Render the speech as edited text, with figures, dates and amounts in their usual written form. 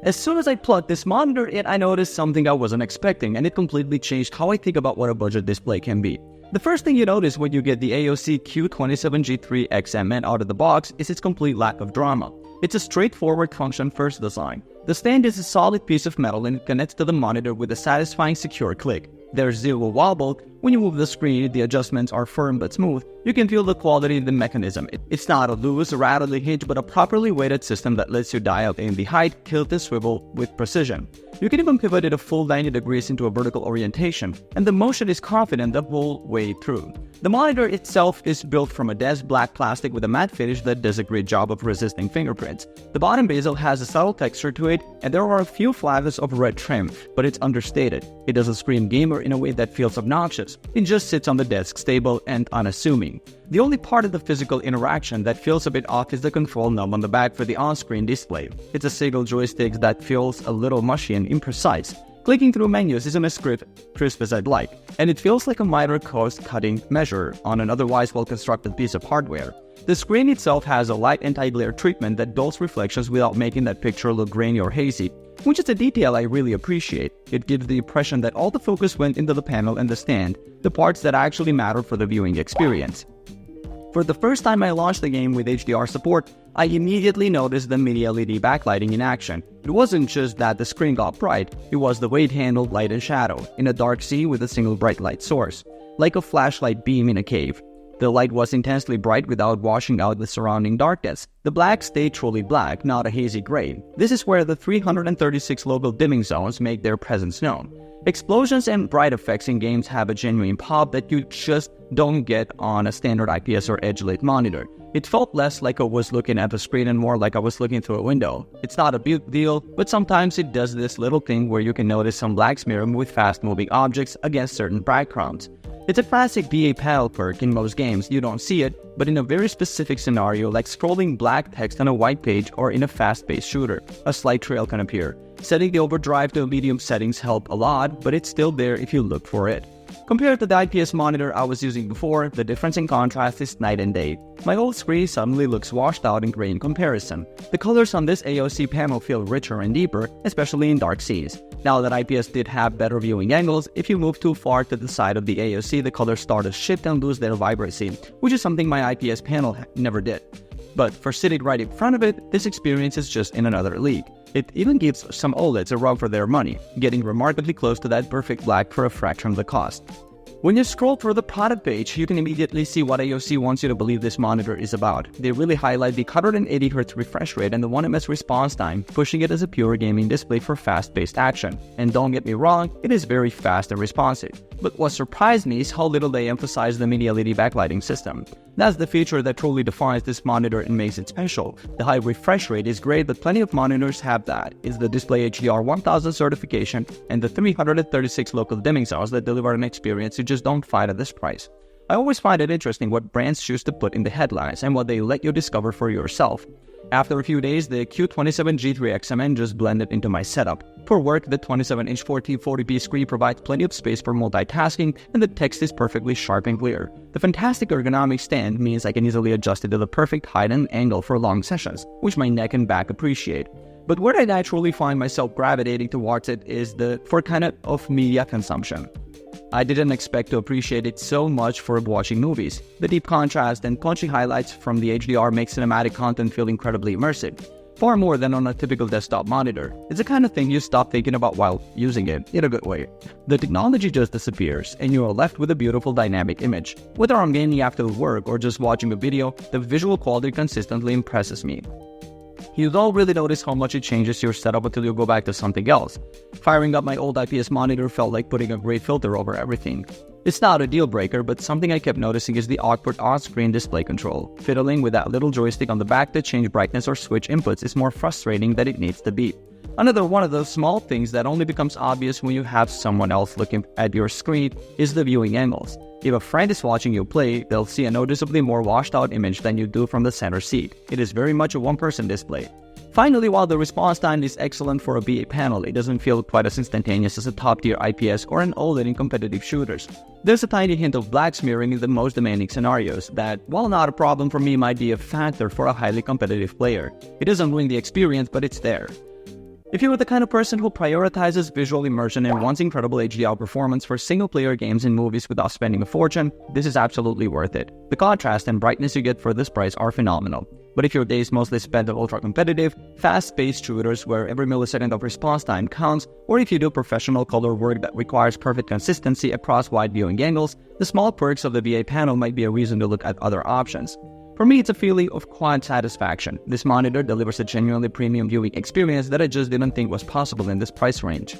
As soon as I plugged this monitor in, I noticed something I wasn't expecting, and it completely changed how I think about what a budget display can be. The first thing you notice when you get the AOC Q27G3XMN out of the box is its complete lack of drama. It's a straightforward function-first design. The stand is a solid piece of metal and it connects to the monitor with a satisfying secure click. There's zero wobble. When you move the screen, the adjustments are firm but smooth. You can feel the quality in the mechanism. It's not a loose, rattly hinge, but a properly weighted system that lets you dial in the height, tilt, and swivel with precision. You can even pivot it a full 90 degrees into a vertical orientation, and the motion is confident the whole way through. The monitor itself is built from a dense black plastic with a matte finish that does a great job of resisting fingerprints. The bottom bezel has a subtle texture to it, and there are a few flashes of red trim, but it's understated. It doesn't scream gamer in a way that feels obnoxious. It just sits on the desk, stable and unassuming. The only part of the physical interaction that feels a bit off is the control knob on the back for the on-screen display. It's a single joystick that feels a little mushy and imprecise. Clicking through menus isn't as crisp as I'd like, and it feels like a minor cost-cutting measure on an otherwise well-constructed piece of hardware. The screen itself has a light anti-glare treatment that dulls reflections without making that picture look grainy or hazy, which is a detail I really appreciate. It gives the impression that all the focus went into the panel and the stand, the parts that actually matter for the viewing experience. For the first time I launched the game with HDR support, I immediately noticed the mini LED backlighting in action. It wasn't just that the screen got bright, it was the way it handled light and shadow, in a dark sea with a single bright light source. Like a flashlight beam in a cave. The light was intensely bright without washing out the surrounding darkness. The black stayed truly black, not a hazy gray. This is where the 336 local dimming zones make their presence known. Explosions and bright effects in games have a genuine pop that you just don't get on a standard IPS or edge-lit monitor. It felt less like I was looking at the screen and more like I was looking through a window. It's not a big deal, but sometimes it does this little thing where you can notice some black smear with fast-moving objects against certain backgrounds. It's a classic VA panel perk in most games. You don't see it, but in a very specific scenario like scrolling black text on a white page or in a fast-paced shooter, a slight trail can appear. Setting the overdrive to medium settings help a lot, but it's still there if you look for it. Compared to the IPS monitor I was using before, the difference in contrast is night and day. My old screen suddenly looks washed out and gray in comparison. The colors on this AOC panel feel richer and deeper, especially in dark seas. Now that IPS did have better viewing angles, if you move too far to the side of the AOC, the colors start to shift and lose their vibrancy, which is something my IPS panel never did. But for sitting right in front of it, this experience is just in another league. It even gives some OLEDs a run for their money, getting remarkably close to that perfect black for a fraction of the cost. When you scroll through the product page, you can immediately see what AOC wants you to believe this monitor is about. They really highlight the 180Hz refresh rate and the 1ms response time, pushing it as a pure gaming display for fast-paced action. And don't get me wrong, it is very fast and responsive. But what surprised me is how little they emphasize the mini LED backlighting system. That's the feature that truly defines this monitor and makes it special. The high refresh rate is great, but plenty of monitors have that. It's the Display HDR 1000 certification and the 336 local dimming zones that deliver an experience you just don't find at this price. I always find it interesting what brands choose to put in the headlines and what they let you discover for yourself. After a few days, the Q27G3XMN just blended into my setup. For work, the 27-inch 1440p screen provides plenty of space for multitasking, and the text is perfectly sharp and clear. The fantastic ergonomic stand means I can easily adjust it to the perfect height and angle for long sessions, which my neck and back appreciate. But where I naturally find myself gravitating towards it is for kind of media consumption. I didn't expect to appreciate it so much for watching movies. The deep contrast and punchy highlights from the HDR make cinematic content feel incredibly immersive, far more than on a typical desktop monitor. It's the kind of thing you stop thinking about while using it, in a good way. The technology just disappears, and you are left with a beautiful dynamic image. Whether I'm gaming after work or just watching a video, the visual quality consistently impresses me. You don't really notice how much it changes your setup until you go back to something else. Firing up my old IPS monitor felt like putting a gray filter over everything. It's not a deal breaker, but something I kept noticing is the awkward on-screen display control. Fiddling with that little joystick on the back to change brightness or switch inputs is more frustrating than it needs to be. Another one of those small things that only becomes obvious when you have someone else looking at your screen is the viewing angles. If a friend is watching you play, they'll see a noticeably more washed out image than you do from the center seat. It is very much a one-person display. Finally, while the response time is excellent for a BA panel, it doesn't feel quite as instantaneous as a top-tier IPS or an OLED in competitive shooters. There's a tiny hint of black smearing in the most demanding scenarios that, while not a problem for me, might be a factor for a highly competitive player. It doesn't ruin the experience, but it's there. If you're the kind of person who prioritizes visual immersion and wants incredible HDR performance for single-player games and movies without spending a fortune, this is absolutely worth it. The contrast and brightness you get for this price are phenomenal. But if your day is mostly spent on ultra-competitive, fast-paced shooters where every millisecond of response time counts, or if you do professional color work that requires perfect consistency across wide viewing angles, the small perks of the VA panel might be a reason to look at other options. For me, it's a feeling of quad satisfaction. This monitor delivers a genuinely premium viewing experience that I just didn't think was possible in this price range.